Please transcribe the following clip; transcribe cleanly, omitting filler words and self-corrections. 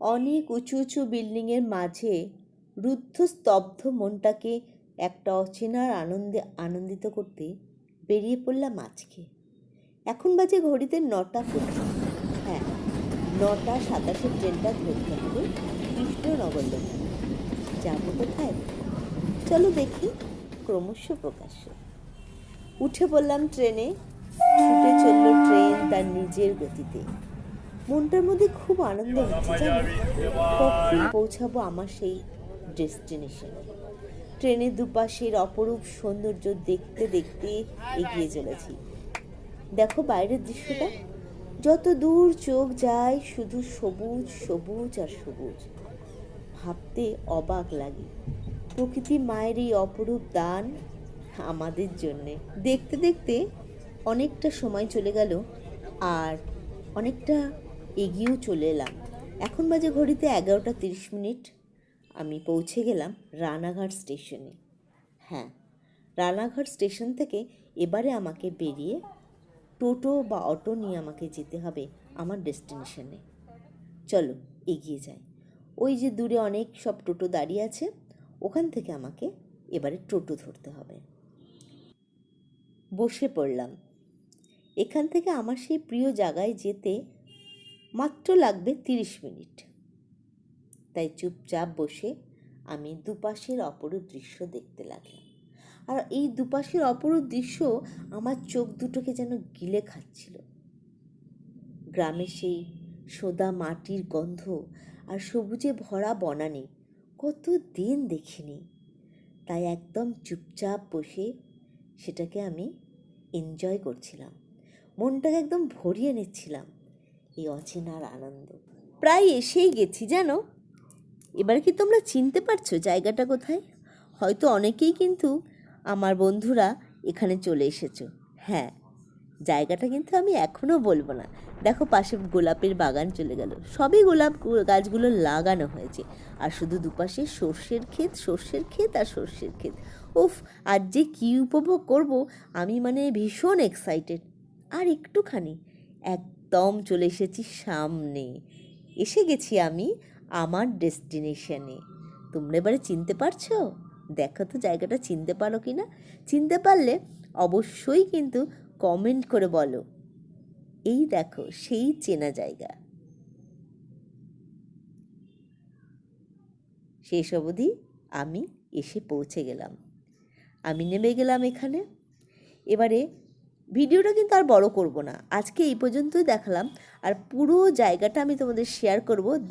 অনেক উঁচু উঁচু বিল্ডিংয়ের মাঝে রুদ্ধ স্তব্ধ মনটাকে একটা অচেনার আনন্দে আনন্দিত করতে বেরিয়ে পড়লাম আজকে। এখন বাজে ঘড়িতে 9টা 15। হ্যাঁ, 9টা 27 ট্রেনটা ধরতে হবে কৃষ্ণনগর লোকে। যাবো কোথায়? চলো দেখি। ক্রমশ প্রকাশ্য। উঠে পড়লাম ট্রেনে। ছুটে চলল ট্রেন তার নিজের গতিতে। মনটার মধ্যে খুব আনন্দ হচ্ছে জানো, কখন পৌঁছাবো আমার সেই ডেস্টিনেশনে। ট্রেনের দুপাশের অপরূপ সৌন্দর্য দেখতে দেখতে এগিয়ে চলেছি। দেখো বাইরের দৃশ্যটা, যত দূর চোখ যায় শুধু সবুজ সবুজ আর সবুজ। ভাবতে অবাক লাগে, প্রকৃতি মায়ের এই অপরূপ দান আমাদের জন্যে। দেখতে দেখতে অনেকটা সময় চলে গেল আর অনেকটা এগিয়েও চলে এলাম। এখন বাজে ঘড়িতে 11টা 30। আমি পৌঁছে গেলাম রানাঘাট স্টেশনে। হ্যাঁ, রানাঘাট স্টেশন থেকে এবারে আমাকে বেরিয়ে টোটো বা অটো নিয়ে আমাকে যেতে হবে আমার ডেস্টিনেশনে। চলো এগিয়ে যাই। ওই যে দূরে অনেক সব টোটো দাঁড়িয়ে আছে, ওখান থেকে আমাকে এবারে টোটো ধরতে হবে। বসে পড়লাম। এখান থেকে আমার সেই প্রিয় জায়গায় যেতে মাত্র লাগবে 30 মিনিট। তাই চুপচাপ বসে আমি দুপাশের অপরূপ দৃশ্য দেখতে লাগলাম। আর এই দুপাশের অপরূপ দৃশ্য আমার চোখ দুটোকে যেন গিলে খাচ্ছিল। গ্রামের সেই সোদা মাটির গন্ধ আর সবুজে ভরা বনানী কত দিন দেখিনি। তাই একদম চুপচাপ বসে সেটাকে আমি এনজয় করছিলাম। মনটাকে একদম ভরিয়ে নিচ্ছিলাম এই অচেনার আনন্দ। প্রায় এসেই গেছি জানো। এবার কি তোমরা চিনতে পারছো জায়গাটা কোথায়? হয়তো অনেকেই কিন্তু আমার বন্ধুরা এখানে চলে এসেছো। হ্যাঁ, জায়গাটা কিন্তু আমি এখনও বলবো না। দেখো পাশে গোলাপের বাগান চলে গেল, সবই গোলাপ গাছগুলো লাগানো হয়েছে। আর শুধু দুপাশে সর্ষের ক্ষেত সর্ষের ক্ষেত আর সর্ষের ক্ষেত। উফ, আজ যে কী উপভোগ করব আমি, মানে ভীষণ এক্সাইটেড। আর একটুখানি, একদম চলে এসেছি সামনে। এসে গেছি আমি আমার ডেস্টিনেশনে। তোমরা এবারে চিনতে পারছো? দেখো তো জায়গাটা চিনতে পারো কি না। চিনতে পারলে অবশ্যই কিন্তু কমেন্ট করে বলো। এই দেখো সেই চেনা জায়গা। শেষ অবধি আমি এসে পৌঁছে গেলাম। আমি নেমে গেলাম এখানে। এবারে ভিডিওটা কিন্তু আর বড় করব না, আজকে এই পর্যন্তই দেখালাম। আর পুরো জায়গাটা আমি তোমাদের শেয়ার করব।